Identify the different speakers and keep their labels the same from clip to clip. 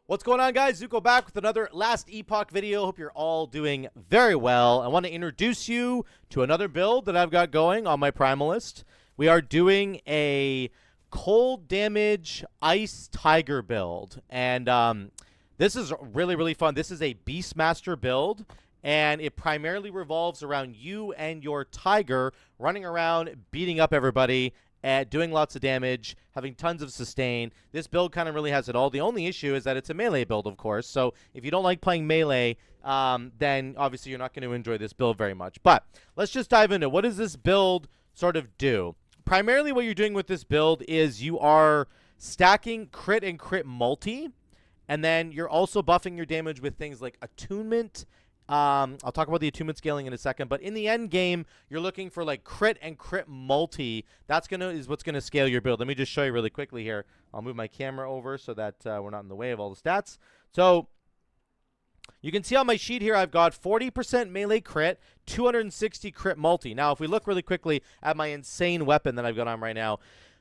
Speaker 1: What's going on, guys? Zuko back with another Last Epoch video. Hope you're all doing very well. I want to introduce you to another build that I've got going on my Primalist. We are doing a cold damage ice tiger build. And this is really fun. This is a Beastmaster build. And it primarily revolves around you and your tiger running around, beating up everybody, doing lots of damage, having tons of sustain. This build kind of really has it all. The only issue is that it's a melee build, of course. So if you don't like playing melee, then obviously you're not going to enjoy this build very much. But let's just dive into it. What does this build sort of do? Primarily what you're doing with this build is you are stacking crit and crit multi, and then you're also buffing your damage with things like attunement. I'll talk about the attunement scaling in a second, but in the end game, you're looking for like crit and crit multi. That's is what's gonna scale your build. Let me just show you really quickly here. I'll move my camera over so that we're not in the way of all the stats. So you can see on my sheet here, I've got 40% melee crit, 260 crit multi. Now, if we look really quickly at my insane weapon that I've got on right now,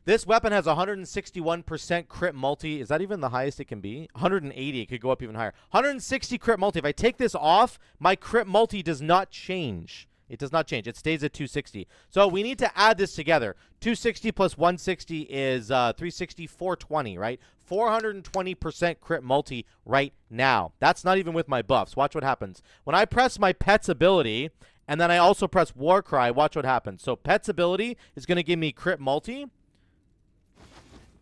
Speaker 1: this weapon has 161% crit multi. Is that even the highest it can be? 180. It could go up even higher. 160 crit multi. If I take this off, my crit multi does not change. It does not change. It stays at 260. So we need to add this together. 260 plus 160 is 360, 420, right? 420% crit multi right now. That's not even with my buffs. Watch what happens. When I press my pet's ability, and then I also press Warcry, watch what happens. So pet's ability is going to give me crit multi.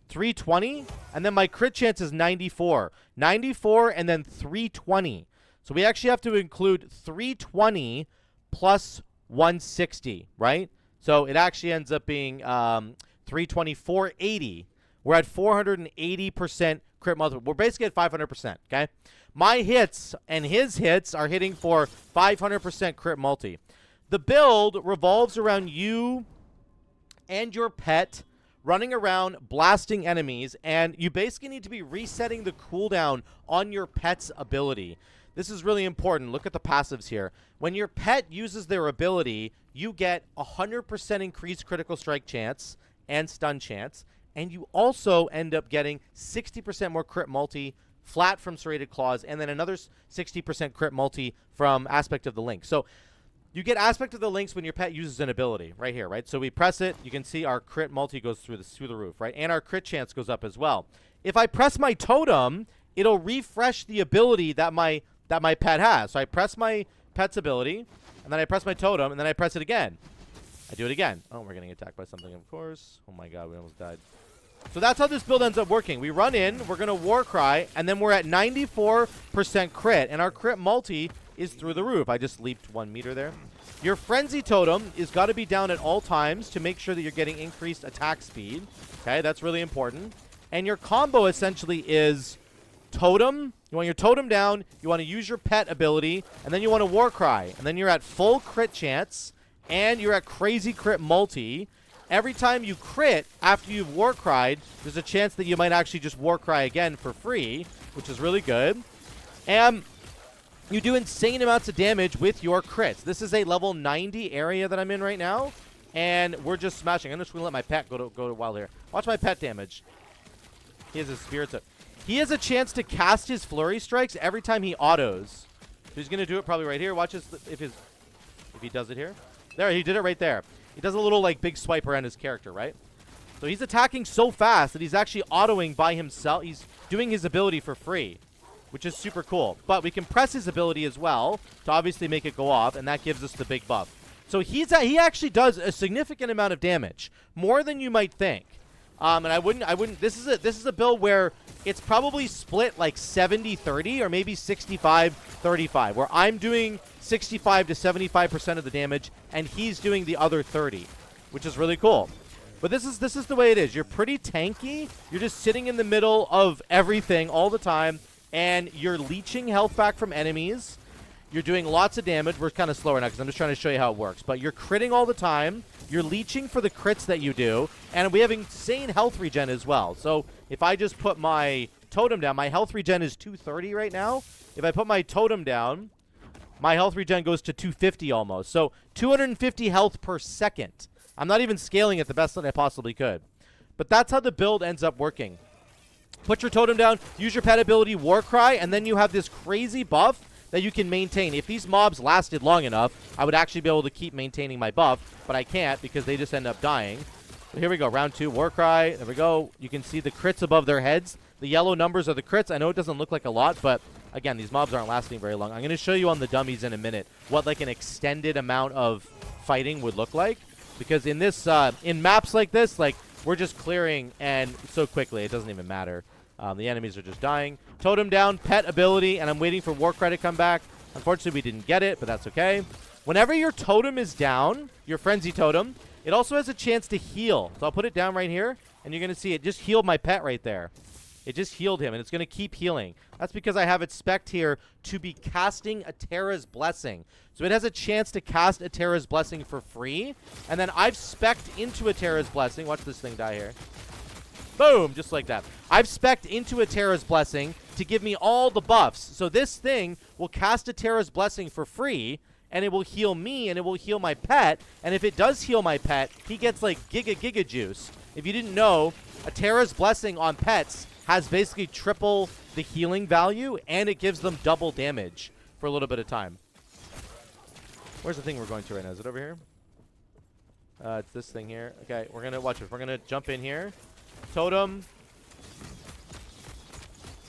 Speaker 1: 320, and then my crit chance is 94. 94 and then 320. So we actually have to include 320 plus 160, right? So it actually ends up being 320, 480. We're at 480% crit multi. We're basically at 500%, okay? My hits and his hits are hitting for 500% crit multi. The build revolves around you and your pet running around, blasting enemies, and you basically need to be resetting the cooldown on your pet's ability. This is really important. Look at the passives here. When your pet uses their ability, you get 100% increased critical strike chance and stun chance, and you also end up getting 60% more crit multi flat from serrated claws, and then another 60% crit multi from aspect of the link. So you get aspect of the links when your pet uses an ability right here, right? So we press it. You can see our crit multi goes through the roof, right? And our crit chance goes up as well. If I press my totem, it'll refresh the ability that my pet has. So I press my pet's ability, and then I press my totem, and then I press it again. I do it again. Oh, we're getting attacked by something, of course. Oh my god, we almost died. So that's how this build ends up working. We run in, we're going to Warcry, and then we're at 94% crit, and our crit multi is through the roof. I just leaped 1 meter there. Your Frenzy Totem is got to be down at all times to make sure that you're getting increased attack speed. Okay, that's really important. And your combo essentially is Totem. You want your Totem down, you want to use your pet ability, and then you want to Warcry. And then you're at full crit chance, and you're at crazy crit multi. Every time you crit after you've Warcried, there's a chance that you might actually just Warcry again for free, which is really good. And you do insane amounts of damage with your crits. This is a level 90 area that I'm in right now, and we're just smashing. I'm just going to let my pet go to wild here. Watch my pet damage. He has his spirits up. He has a chance to cast his flurry strikes every time he autos. So he's going to do it probably right here. Watch his, if he does it here. There, he did it right there. He does a little like big swipe around his character, right? So he's attacking so fast that he's actually autoing by himself. He's doing his ability for free, which is super cool. But we can press his ability as well to obviously make it go off, and that gives us the big buff. So he actually does a significant amount of damage, more than you might think. And I wouldn't. This is a build where it's probably split like 70-30 or maybe 65-35, where I'm doing 65 to 75% of the damage, and he's doing the other 30, which is really cool. But this is the way it is. You're pretty tanky. You're just sitting in the middle of everything all the time, and you're leeching health back from enemies. You're doing lots of damage. We're kind of slower now because I'm just trying to show you how it works. But you're critting all the time. You're leeching for the crits that you do. And we have insane health regen as well. So if I just put my totem down, my health regen is 230 right now. If I put my totem down, my health regen goes to 250 almost. So 250 health per second. I'm not even scaling it the best that I possibly could. But that's how the build ends up working. Put your totem down, use your pet ability, Warcry, and then you have this crazy buff that you can maintain. If these mobs lasted long enough, I would actually be able to keep maintaining my buff, but I can't because they just end up dying. So here we go, round 2, Warcry. There we go. You can see the crits above their heads. The yellow numbers are the crits. I know it doesn't look like a lot, but again, these mobs aren't lasting very long. I'm going to show you on the dummies in a minute what like an extended amount of fighting would look like, because in this in maps like this, like, we're just clearing and so quickly it doesn't even matter. The enemies are just dying. Totem down, pet ability, and I'm waiting for Warcry to come back. Unfortunately, we didn't get it, but that's okay. Whenever your totem is down, your Frenzy Totem, it also has a chance to heal. So I'll put it down right here, and you're going to see it just healed my pet right there. It just healed him, and it's going to keep healing. That's because I have it spec'd here to be casting Atera's Blessing. So it has a chance to cast Atera's Blessing for free, and then I've spec'd into Atera's Blessing. Watch this thing die here. Boom, just like that. I've spec'd into Atera's Blessing to give me all the buffs. So this thing will cast Atera's Blessing for free, and it will heal me, and it will heal my pet. And if it does heal my pet, he gets like giga juice. If you didn't know, Atera's Blessing on pets has basically triple the healing value, and it gives them double damage for a little bit of time. Where's the thing we're going to right now? Is it over here? It's this thing here. Okay, we're going to watch this. We're going to jump in here. Totem.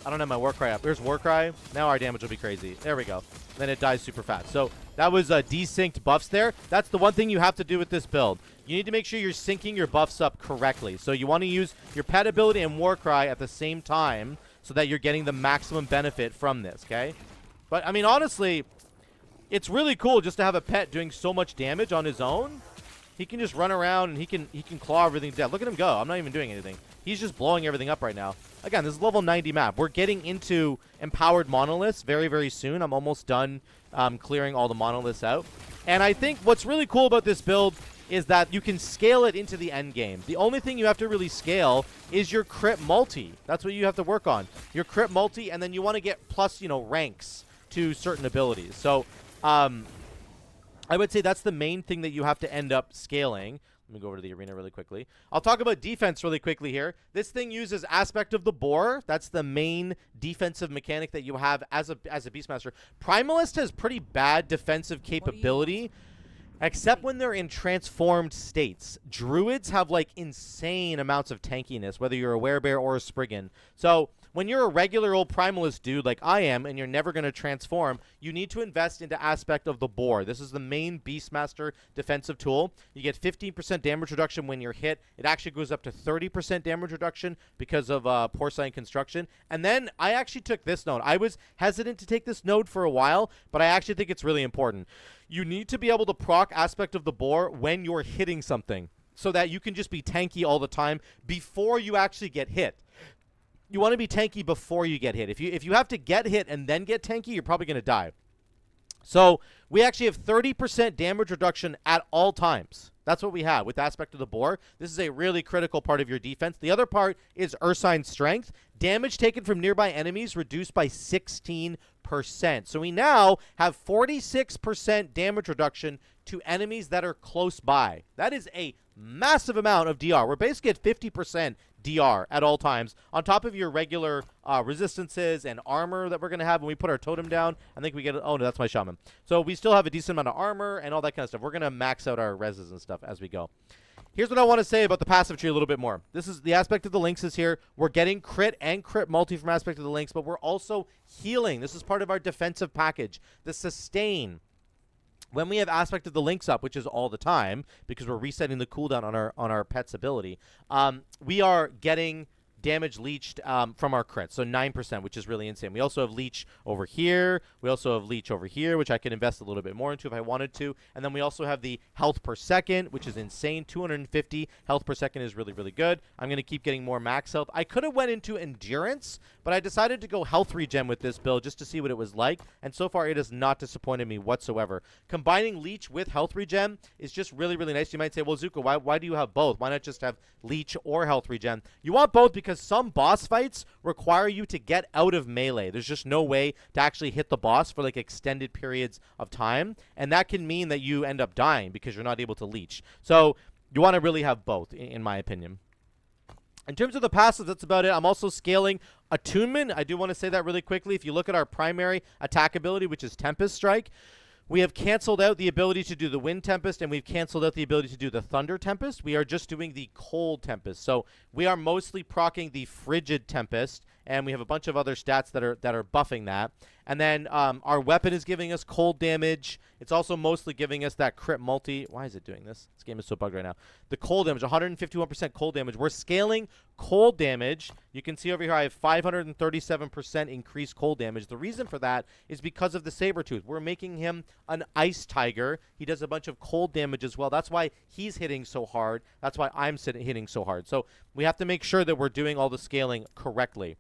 Speaker 1: I don't have my Warcry up. There's Warcry. Now our damage will be crazy. There we go. Then it dies super fast. So that was desynced buffs there. That's the one thing you have to do with this build. You need to make sure you're syncing your buffs up correctly. So you want to use your pet ability and Warcry at the same time so that you're getting the maximum benefit from this, okay? But, I mean, honestly, it's really cool just to have a pet doing so much damage on his own. He can just run around and he can claw everything dead. Look at him go. I'm not even doing anything. He's just blowing everything up right now. Again, this is level 90 map. We're getting into empowered monoliths very, very soon. I'm almost done clearing all the monoliths out. And I think what's really cool about this build is that you can scale it into the end game. The only thing you have to really scale is your crit multi. That's what you have to work on. Your crit multi, and then you want to get plus, ranks to certain abilities. So, I would say that's the main thing that you have to end up scaling. Let me go over to the arena really quickly. I'll talk about defense really quickly here. This thing uses Aspect of the Boar. That's the main defensive mechanic that you have as a Beastmaster. Primalist has pretty bad defensive capability, except when they're in transformed states. Druids have, like, insane amounts of tankiness, whether you're a werebear or a Spriggan. So when you're a regular old Primalist dude like I am, and you're never going to transform, you need to invest into Aspect of the Boar. This is the main Beastmaster defensive tool. You get 15% damage reduction when you're hit. It actually goes up to 30% damage reduction because of Porcine Construction. And then I actually took this node. I was hesitant to take this node for a while, but I actually think it's really important. You need to be able to proc Aspect of the Boar when you're hitting something, so that you can just be tanky all the time before you actually get hit. You want to be tanky before you get hit. If you have to get hit and then get tanky, you're probably going to die. So we actually have 30% damage reduction at all times. That's what we have with Aspect of the Boar. This is a really critical part of your defense. The other part is Ursine Strength. Damage taken from nearby enemies reduced by 16%. So we now have 46% damage reduction to enemies that are close by. That is a massive amount of DR. We're basically at 50% DR at all times, on top of your regular resistances and armor that we're going to have when we put our totem down. I think we get, oh no, that's my shaman. So we still have a decent amount of armor and all that kind of stuff. We're going to max out our reses and stuff as we go. Here's what I want to say about the passive tree a little bit more. This is the Aspect of the Lynx is here. We're getting crit and crit multi from Aspect of the Lynx, but we're also healing. This is part of our defensive package. The sustain. When we have Aspect of the Lynx up, which is all the time, because we're resetting the cooldown on our pet's ability, we are getting damage leached from our crits, so 9%, which is really insane. We also have leech over here. We also have leech over here, which I can invest a little bit more into if I wanted to. And then we also have the health per second, which is insane. 250 health per second is really, really good. I'm going to keep getting more max health. I could have went into endurance, but I decided to go health regen with this build just to see what it was like. And so far, it has not disappointed me whatsoever. Combining leech with health regen is just really, really nice. You might say, well, Zuko, why do you have both? Why not just have leech or health regen? You want both because some boss fights require you to get out of melee. There's just no way to actually hit the boss for like extended periods of time, and that can mean that you end up dying because you're not able to leech. So you want to really have both, in my opinion. In terms of the passive, that's about it. I'm also scaling Attunement. I do want to say that really quickly. If you look at our primary attack ability, which is Tempest Strike, we have canceled out the ability to do the Wind Tempest, and we've canceled out the ability to do the Thunder Tempest. We are just doing the Cold Tempest. So we are mostly proccing the Frigid Tempest, and we have a bunch of other stats that are buffing that. And then our weapon is giving us cold damage. It's also mostly giving us that crit multi. Why is it doing this? This game is so bugged right now. The cold damage, 151% cold damage. We're scaling cold damage. You can see over here I have 537% increased cold damage. The reason for that is because of the Sabertooth. We're making him an Ice Tiger. He does a bunch of cold damage as well. That's why he's hitting so hard. That's why I'm hitting so hard. So we have to make sure that we're doing all the scaling correctly.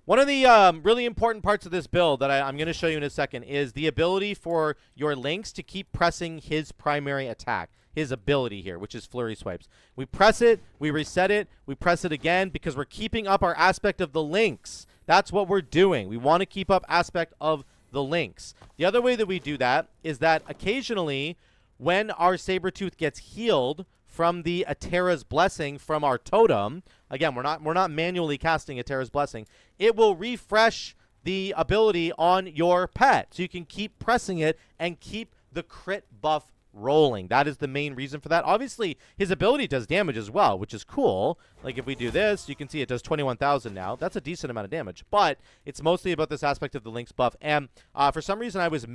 Speaker 1: One of the really important parts of this build that I'm going to show you in a second is the ability for your Lynx to keep pressing his primary attack, his ability here, which is Flurry Swipes. We press it, we reset it, we press it again because we're keeping up our aspect of the Lynx. That's what we're doing. We want to keep up aspect of the Lynx. The other way that we do that is that occasionally when our Sabertooth gets healed from the Atera's Blessing from our totem, again, we're not manually casting Atera's Blessing, it will refresh the ability on your pet. So you can keep pressing it and keep the crit buff rolling. That is the main reason for that. Obviously, his ability does damage as well, which is cool. Like if we do this, you can see it does 21,000 now. That's a decent amount of damage. But it's mostly about this aspect of the Lynx buff. And for some reason, I was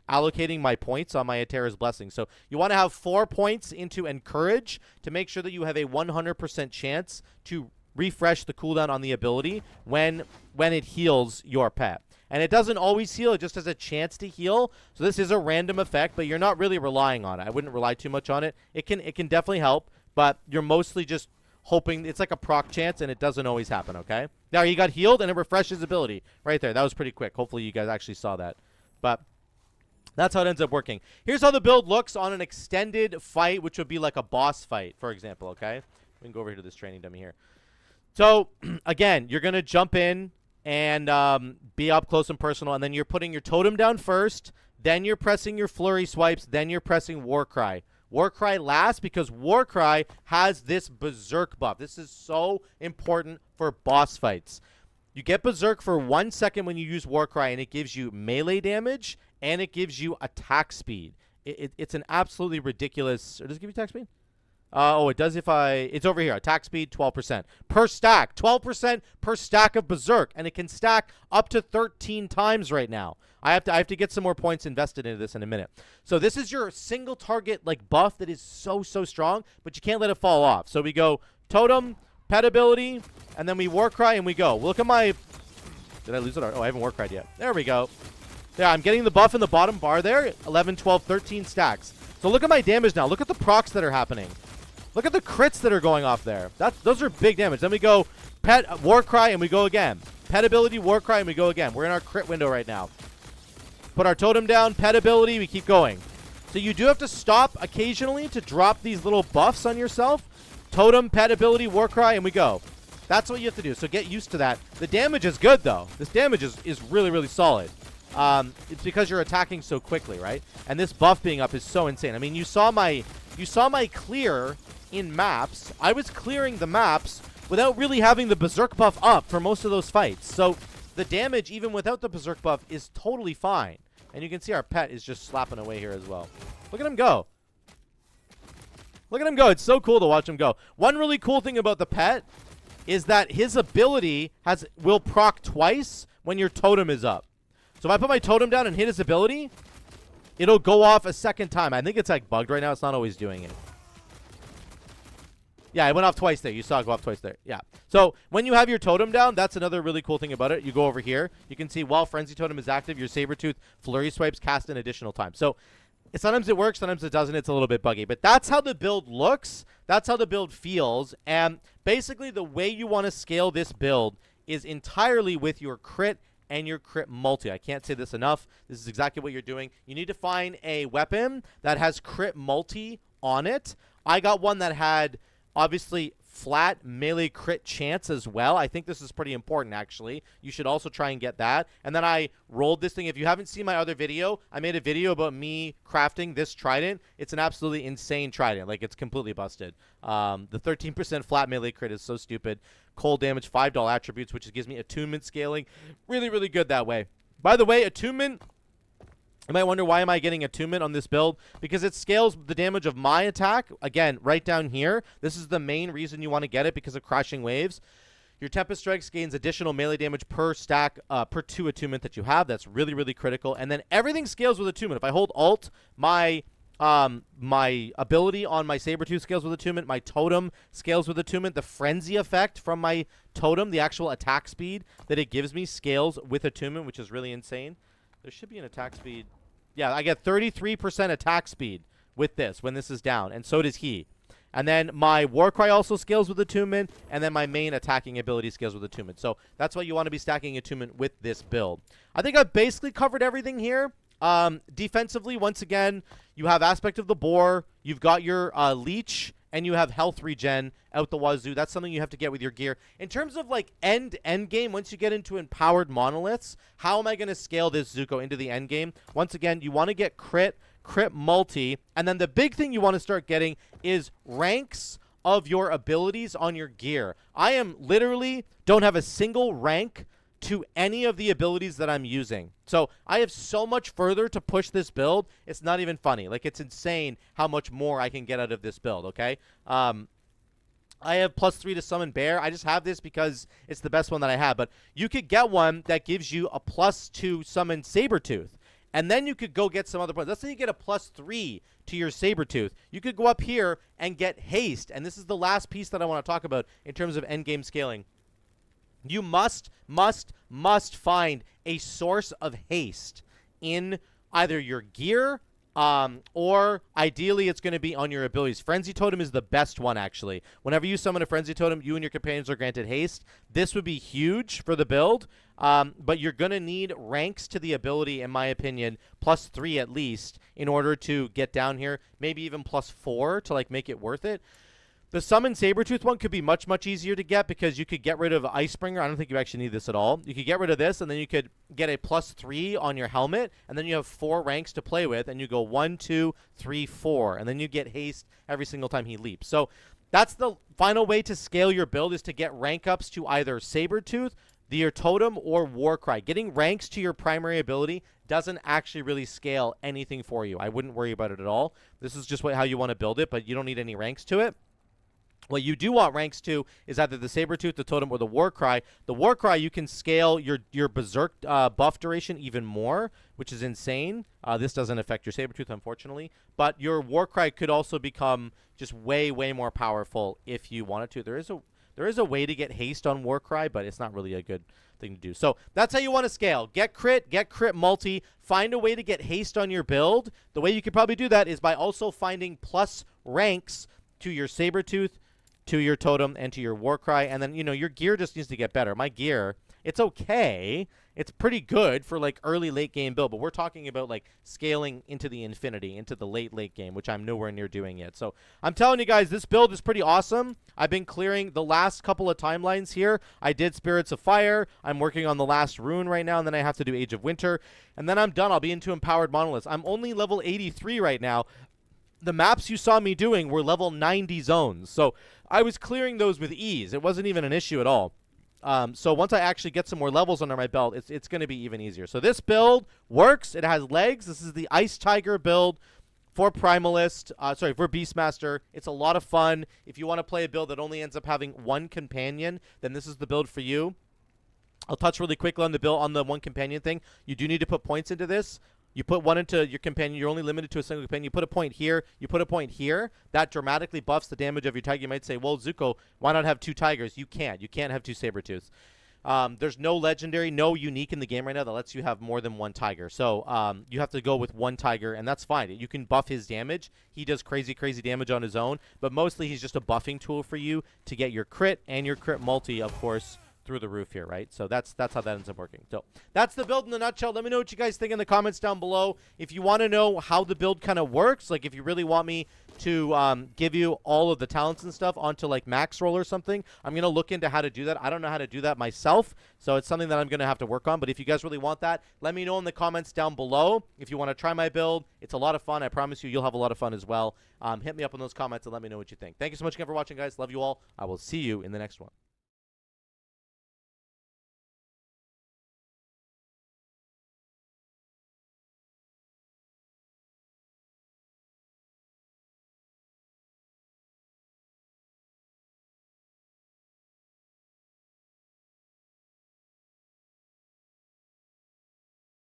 Speaker 1: allocating my points on my Atera's Blessing. So you want to have 4 points into Encourage to make sure that you have a 100% chance to refresh the cooldown on the ability when it heals your pet. And it doesn't always heal. It just has a chance to heal. So this is a random effect, but you're not really relying on it. I wouldn't rely too much on it. It can definitely help, but you're mostly just hoping. It's like a proc chance, and it doesn't always happen, okay? Now, he got healed, and it refreshes ability right there. That was pretty quick. Hopefully, you guys actually saw that. But that's how it ends up working. Here's how the build looks on an extended fight, which would be like a boss fight, for example, okay? We can go over here to this training dummy here. So, again, you're going to jump in and be up close and personal, and then you're putting your totem down first, then you're pressing your Flurry Swipes, then you're pressing Warcry. Warcry last because Warcry has this Berserk buff. This is so important for boss fights. You get Berserk for 1 second when you use Warcry, and it gives you melee damage, and it gives you attack speed. It's an absolutely ridiculous... Does it give you attack speed? Oh, it does if it's over here. Attack speed, 12% per stack. 12% per stack of Berserk. And it can stack up to 13 times right now. I have to get some more points invested into this in a minute. So this is your single target like buff that is so strong, but you can't let it fall off. So we go Totem, Pet Ability, and then we Warcry and we go. Look at my... Did I lose it? Oh, I haven't Warcried yet. There we go. Yeah, I'm getting the buff in the bottom bar there. 11, 12, 13 stacks. So look at my damage now. Look at the procs that are happening. Look at the crits that are going off there. Those are big damage. Then we go Pet, Warcry, and we go again. Pet Ability, Warcry, and we go again. We're in our crit window right now. Put our totem down, Pet Ability, we keep going. So you do have to stop occasionally to drop these little buffs on yourself. Totem, Pet Ability, Warcry, and we go. That's what you have to do. So get used to that. The damage is good, though. This damage is really solid. It's because you're attacking so quickly, right? And this buff being up is so insane. I mean, you saw my clear in maps. I was clearing the maps without really having the Berserk buff up for most of those fights. So the damage, even without the Berserk buff, is totally fine. And you can see our pet is just slapping away here as well. Look at him go. Look at him go. It's so cool to watch him go. One really cool thing about the pet is that his ability will proc twice when your totem is up. So if I put my totem down and hit his ability, it'll go off a second time. I think it's like bugged right now. It's not always doing it. Yeah, it went off twice there. You saw it go off twice there. Yeah. So when you have your totem down, that's another really cool thing about it. You go over here. You can see while Frenzy Totem is active, your Sabertooth Flurry Swipes cast an additional time. So sometimes it works, sometimes it doesn't. It's a little bit buggy. But that's how the build looks. That's how the build feels. And basically the way you want to scale this build is entirely with your crit and your crit multi. I can't say this enough. This is exactly what you're doing. You need to find a weapon that has crit multi on it. I got one that had... obviously flat melee crit chance as well. I think this is pretty important, actually. You should also try and get that. And then I rolled this thing. If you haven't seen my other video, I made a video about me crafting this trident. It's an absolutely insane trident. Like, it's completely busted. The 13% flat melee crit is so stupid. Cold damage, $5 attributes, which gives me attunement scaling. Really, really good that way. By the way, attunement... You might wonder, why am I getting attunement on this build? Because it scales the damage of my attack. Again, right down here. This is the main reason you want to get it, because of crashing waves. Your Tempest Strikes gains additional melee damage per stack, per 2 attunement that you have. That's really, really critical. And then everything scales with attunement. If I hold Alt, my ability on my Sabertooth scales with attunement. My totem scales with attunement. The frenzy effect from my totem, the actual attack speed that it gives me, scales with attunement, which is really insane. There should be an attack speed. Yeah, I get 33% attack speed with this when this is down, and so does he. And then my Warcry also scales with attunement, and then my main attacking ability scales with attunement. So that's why you want to be stacking attunement with this build. I think I've basically covered everything here. Defensively, once again, you have Aspect of the Boar, you've got your Leech, and you have health regen out the wazoo. That's something you have to get with your gear. In terms of, like, end game, once you get into empowered monoliths, how am I going to scale this Zuko into the end game? Once again, you want to get crit multi, and then the big thing you want to start getting is ranks of your abilities on your gear. I am literally don't have a single rank to any of the abilities that I'm using. So I have so much further to push this build. It's not even funny. Like, it's insane how much more I can get out of this build, okay? I have +3 to summon bear. I just have this because it's the best one that I have. But you could get one that gives you a +2 summon Sabertooth. And then you could go get some other points. Let's say you get a +3 to your Sabertooth. You could go up here and get haste. And this is the last piece that I want to talk about in terms of endgame scaling. You must find a source of haste in either your gear, or ideally it's going to be on your abilities. Frenzy Totem is the best one, actually. Whenever you summon a Frenzy Totem, you and your companions are granted haste. This would be huge for the build, but you're going to need ranks to the ability, in my opinion, +3 at least, in order to get down here. Maybe even +4 to, like, make it worth it. The Summon Sabertooth one could be much, much easier to get, because you could get rid of Icebringer. I don't think you actually need this at all. You could get rid of this, and then you could get a +3 on your helmet, and then you have 4 ranks to play with, and you go 1, 2, 3, 4, and then you get haste every single time he leaps. So that's the final way to scale your build, is to get rank ups to either Sabertooth, your totem, or Warcry. Getting ranks to your primary ability doesn't actually really scale anything for you. I wouldn't worry about it at all. This is just how you want to build it, but you don't need any ranks to it. What you do want ranks to is either the Sabertooth, the Totem, or the Warcry. The Warcry, you can scale your Berserk buff duration even more, which is insane. This doesn't affect your Sabertooth, unfortunately. But your Warcry could also become just way, way more powerful if you wanted to. There is a way to get haste on Warcry, but it's not really a good thing to do. So that's how you want to scale. Get crit multi. Find a way to get haste on your build. The way you could probably do that is by also finding plus ranks to your Sabertooth, to your totem, and to your Warcry. And then, you know, your gear just needs to get better. My gear, it's okay. It's pretty good for, like, early, late game build. But we're talking about, like, scaling into the infinity, into the late game, which I'm nowhere near doing yet. So I'm telling you guys, this build is pretty awesome. I've been clearing the last couple of timelines here. I did Spirits of Fire. I'm working on the last rune right now, and then I have to do Age of Winter. And then I'm done. I'll be into Empowered Monoliths. I'm only level 83 right now. The maps you saw me doing were level 90 zones. So I was clearing those with ease. It wasn't even an issue at all. So once I actually get some more levels under my belt, it's going to be even easier. So this build works. It has legs. This is the Ice Tiger build for Primalist. For Beastmaster. It's a lot of fun. If you want to play a build that only ends up having one companion, then this is the build for you. I'll touch really quickly on the build, on the one companion thing. You do need to put points into this. You put one into your companion. You're only limited to a single companion. You put a point here. You put a point here. That dramatically buffs the damage of your tiger. You might say, well, Zuko, why not have 2 tigers? You can't. You can't have 2 Sabertooths. There's no legendary, no unique in the game right now that lets you have more than 1 tiger. So you have to go with 1 tiger, and that's fine. You can buff his damage. He does crazy, crazy damage on his own. But mostly he's just a buffing tool for you to get your crit and your crit multi, of course, through the roof here, right? So that's how that ends up working. So that's the build in a nutshell. Let me know what you guys think in the comments down below. If you want to know how the build kind of works, like if you really want me to give you all of the talents and stuff onto like max roll or something, I'm going to look into how to do that. I don't know how to do that myself, so it's something that I'm going to have to work on. But if you guys really want that, let me know in the comments down below. If you want to try my build, it's a lot of fun. I promise you, you'll have a lot of fun as well. Hit me up in those comments and let me know what you think. Thank you so much again for watching, guys. Love you all. I will see you in the next one.